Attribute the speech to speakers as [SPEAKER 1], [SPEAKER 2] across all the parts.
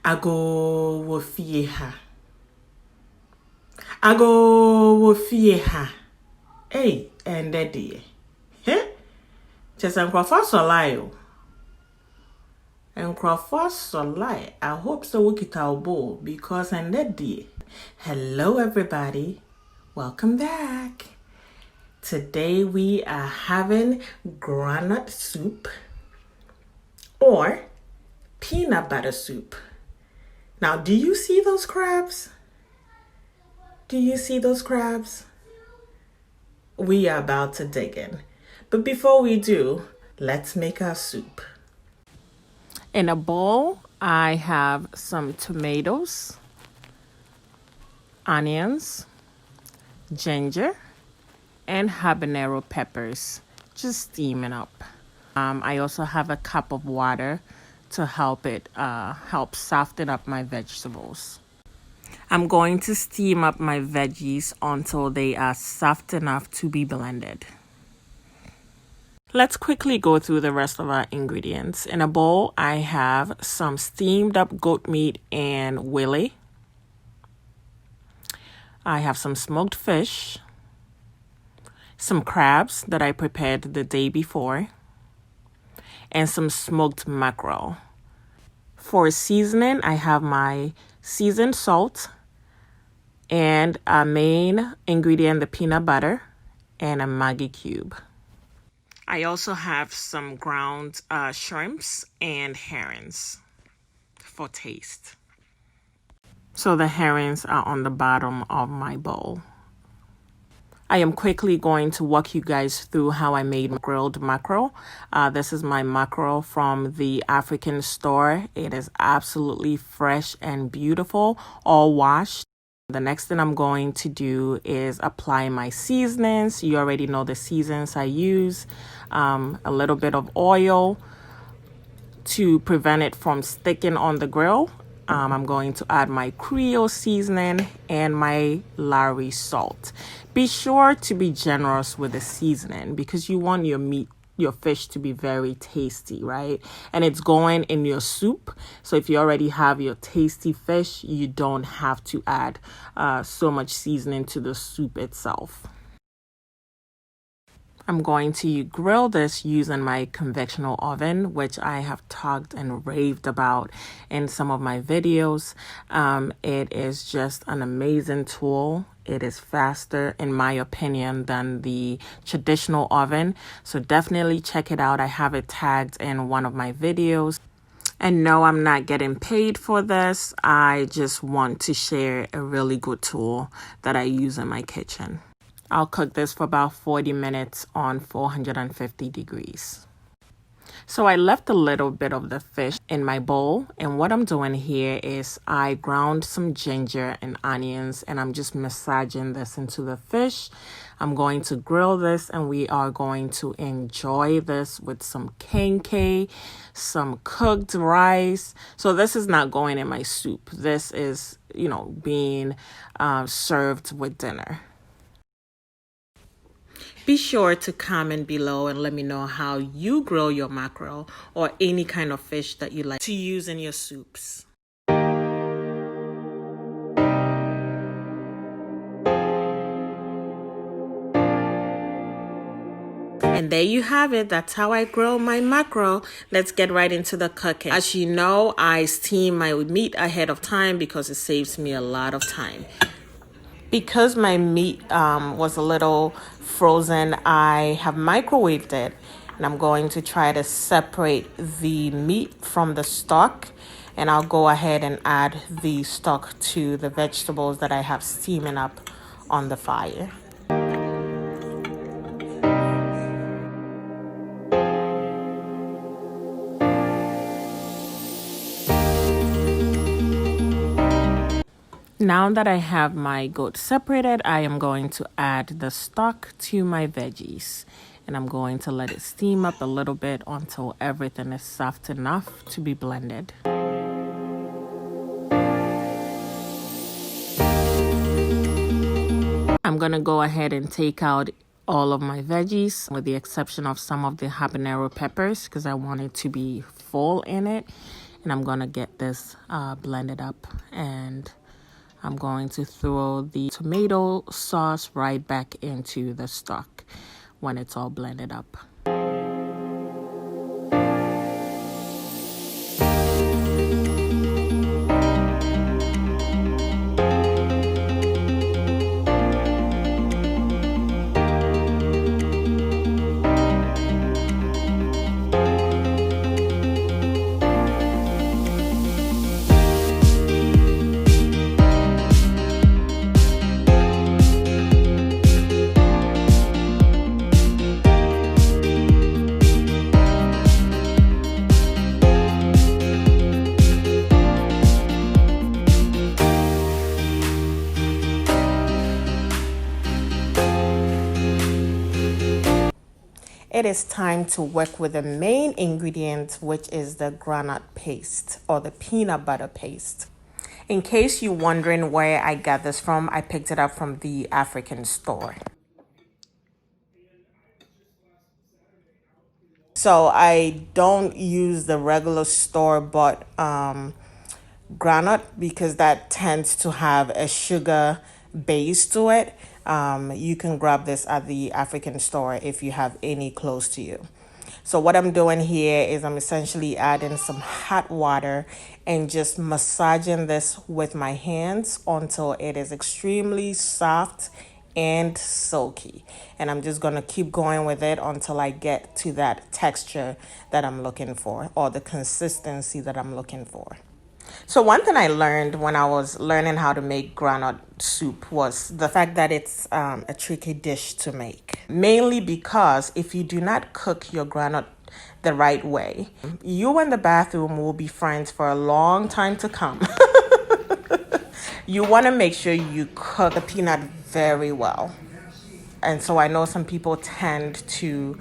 [SPEAKER 1] Ago wo fie ha. Ago wo fie ha. Hey, and daddy. Heh? Just nkrofo so lie o. Nkrofo so lie. I hope so we kita obo because and daddy. Hello everybody. Welcome back. Today we are having groundnut soup or peanut butter soup. Now, do you see those crabs? Do you see those crabs? We are about to dig in. But before we do, let's make our soup. In a bowl, I have some tomatoes, onions, ginger, and habanero peppers, just steaming up. I also have a cup of water to help soften up my vegetables. I'm going to steam up my veggies until they are soft enough to be blended. Let's quickly go through the rest of our ingredients. In a bowl, I have some steamed up goat meat and Wele. I have some smoked fish, some crabs that I prepared the day before, and some smoked mackerel. For seasoning, I have my seasoned salt and a main ingredient, the peanut butter, and a Maggie Cube. I also have some ground shrimps and herrings for taste. So the herrings are on the bottom of my bowl. I am quickly going to walk you guys through how I made grilled mackerel. This is my mackerel from the African store. It is absolutely fresh and beautiful, all washed. The next thing I'm going to do is apply my seasonings. You already know the seasonings I use. A little bit of oil to prevent it from sticking on the grill. I'm going to add my Creole seasoning and my Lari salt. Be sure to be generous with the seasoning because you want your fish to be very tasty, right? And it's going in your soup. So if you already have your tasty fish, you don't have to add so much seasoning to the soup itself. I'm going to grill this using my conventional oven, which I have talked and raved about in some of my videos. It is just an amazing tool. It is faster, in my opinion, than the traditional oven. So definitely check it out. I have it tagged in one of my videos. And no, I'm not getting paid for this. I just want to share a really good tool that I use in my kitchen. I'll cook this for about 40 minutes on 450 degrees. So I left a little bit of the fish in my bowl. And what I'm doing here is I ground some ginger and onions and I'm just massaging this into the fish. I'm going to grill this and we are going to enjoy this with some kenkey, some cooked rice. So this is not going in my soup. This is, being served with dinner. Be sure to comment below and let me know how you grill your mackerel or any kind of fish that you like to use in your soups. And there you have it. That's how I grill my mackerel. Let's get right into the cooking. As you know, I steam my meat ahead of time because it saves me a lot of time. Because my meat was a little frozen, I have microwaved it. And I'm going to try to separate the meat from the stock. And I'll go ahead and add the stock to the vegetables that I have steaming up on the fire. Now that I have my goat separated, I am going to add the stock to my veggies. And I'm going to let it steam up a little bit until everything is soft enough to be blended. I'm going to go ahead and take out all of my veggies with the exception of some of the habanero peppers because I want it to be full in it. And I'm gonna get this blended up, and I'm going to throw the tomato sauce right back into the stock when it's all blended up. It is time to work with the main ingredient, which is the groundnut paste or the peanut butter paste. In case you're wondering where I got this from, I picked it up from the African store. So I don't use the regular store-bought groundnut because that tends to have a sugar base to it. You can grab this at the African store if you have any close to you. So what I'm doing here is I'm essentially adding some hot water and just massaging this with my hands until it is extremely soft and silky. And I'm just going to keep going with it until I get to that texture that I'm looking for, or the consistency that I'm looking for. So one thing I learned when I was learning how to make groundnut soup was the fact that it's a tricky dish to make. Mainly because if you do not cook your groundnut the right way, you and the bathroom will be friends for a long time to come. You want to make sure you cook the peanut very well. And so I know some people tend to,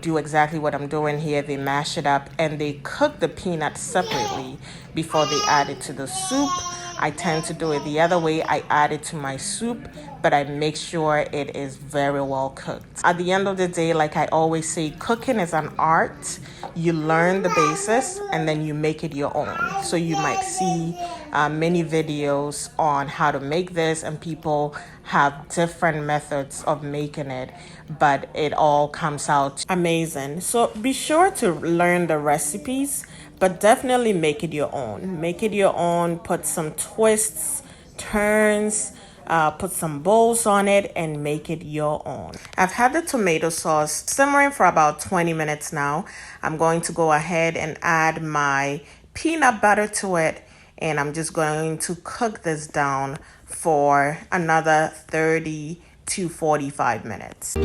[SPEAKER 1] do exactly what I'm doing here. They mash it up and they cook the peanut separately before they add it to the soup. I tend to do it the other way. I add it to my soup, but I make sure it is very well cooked. At the end of the day, like I always say, cooking is an art. You learn the basis and then you make it your own. So you might see many videos on how to make this, and people have different methods of making it, but it all comes out amazing. So be sure to learn the recipes, but definitely make it your own. Make it your own, put some twists, turns, put some bowls on it, and make it your own. I've had the tomato sauce simmering for about 20 minutes now. I'm going to go ahead and add my peanut butter to it, and I'm just going to cook this down for another 30 to 45 minutes.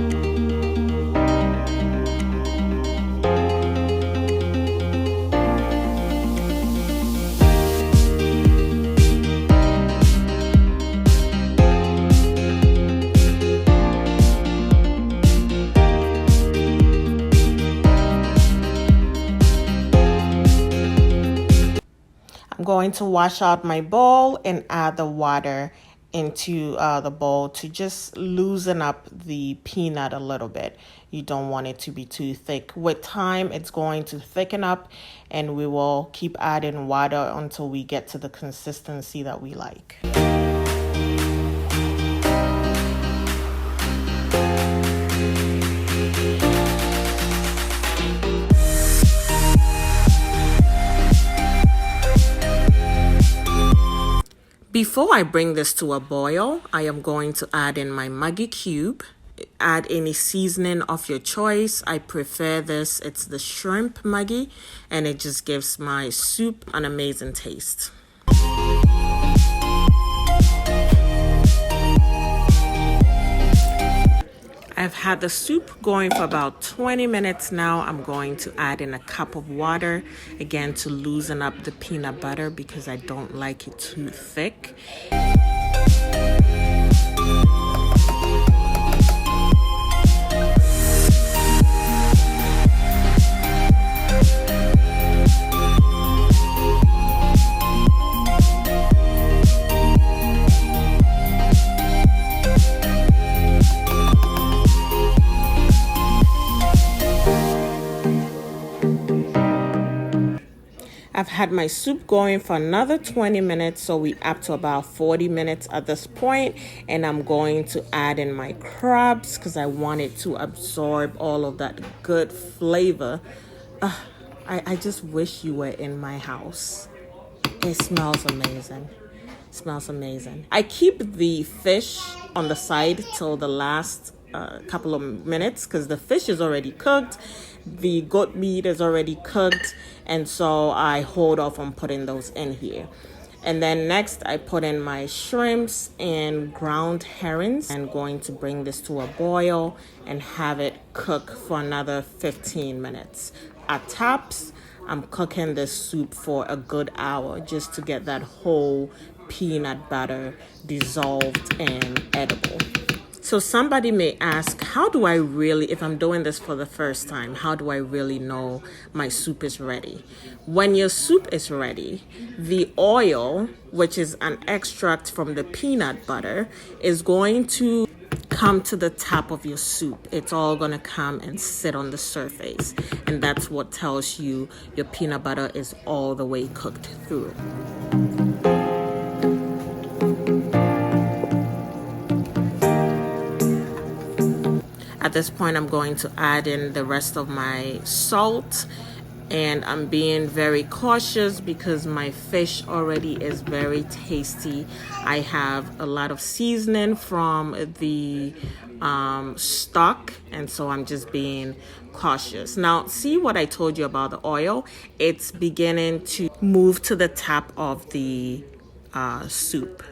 [SPEAKER 1] I'm going to wash out my bowl and add the water into the bowl to just loosen up the peanut a little bit. You don't want it to be too thick. With time, it's going to thicken up, and we will keep adding water until we get to the consistency that we like. Before I bring this to a boil, I am going to add in my Maggie Cube. Add any seasoning of your choice. I prefer this. It's the shrimp Maggie, and it just gives my soup an amazing taste. I've had the soup going for about 20 minutes now. I'm going to add in a cup of water, again, to loosen up the peanut butter because I don't like it too thick. I've had my soup going for another 20 minutes, so we up to about 40 minutes at this point, and I'm going to add in my crabs because I want it to absorb all of that good flavor. I just wish you were in my house. It smells amazing. Smells amazing. I keep the fish on the side till the last couple of minutes because the fish is already cooked. The goat meat is already cooked, and so I hold off on putting those in here. And then next I put in my shrimps and ground herrings. I'm going to bring this to a boil and have it cook for another 15 minutes. At tops, I'm cooking this soup for a good hour just to get that whole peanut butter dissolved and edible. So somebody may ask, how do I really, if I'm doing this for the first time, how do I really know my soup is ready? When your soup is ready, the oil, which is an extract from the peanut butter, is going to come to the top of your soup. It's all going to come and sit on the surface. And that's what tells you your peanut butter is all the way cooked through. At this point, I'm going to add in the rest of my salt, and I'm being very cautious because my fish already is very tasty. I have a lot of seasoning from the stock, and so I'm just being cautious. Now, see what I told you about the oil? It's beginning to move to the top of the soup.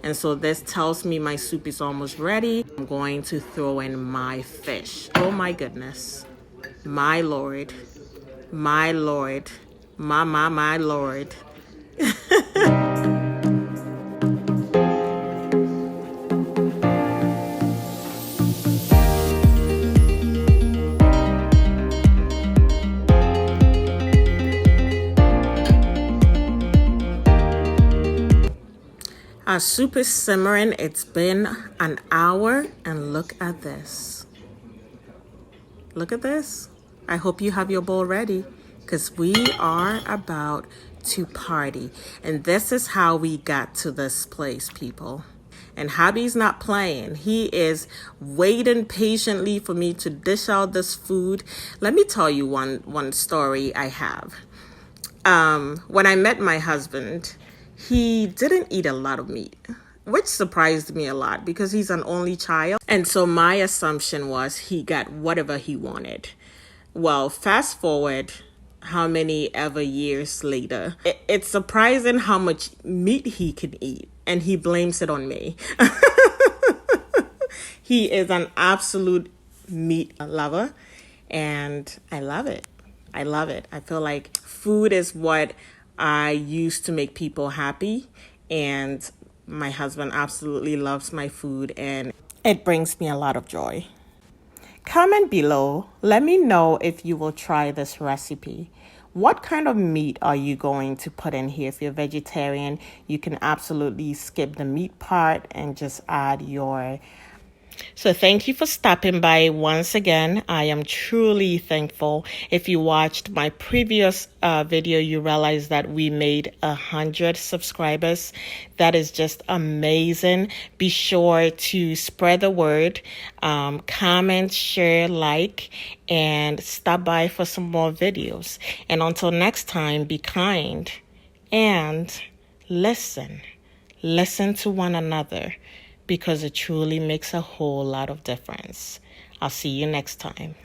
[SPEAKER 1] And so this tells me my soup is almost ready. I'm going to throw in my fish. Oh my goodness. My Lord. My Lord. My Lord. Our soup is simmering. It's been an hour, and look at this. Look at this. I hope you have your bowl ready because we are about to party. And this is how we got to this place, people. And hubby's not playing. He is waiting patiently for me to dish out this food. Let me tell you one story I have. When I met my husband, he didn't eat a lot of meat, which surprised me a lot because he's an only child. And so my assumption was he got whatever he wanted. Well, fast forward how many ever years later, it's surprising how much meat he can eat, and he blames it on me. He is an absolute meat lover, and I love it. I love it. I feel like food is what I use to make people happy, and my husband absolutely loves my food, and it brings me a lot of joy. Comment below. Let me know if you will try this recipe. What kind of meat are you going to put in here? If you're vegetarian, you can absolutely skip the meat part and just add your... So thank you for stopping by once again. I am truly thankful. If you watched my previous video, you realize that we made 100 subscribers. That is just amazing. Be sure to spread the word, comment, share, like, and stop by for some more videos. And until next time, be kind and listen. Listen to one another, because it truly makes a whole lot of difference. I'll see you next time.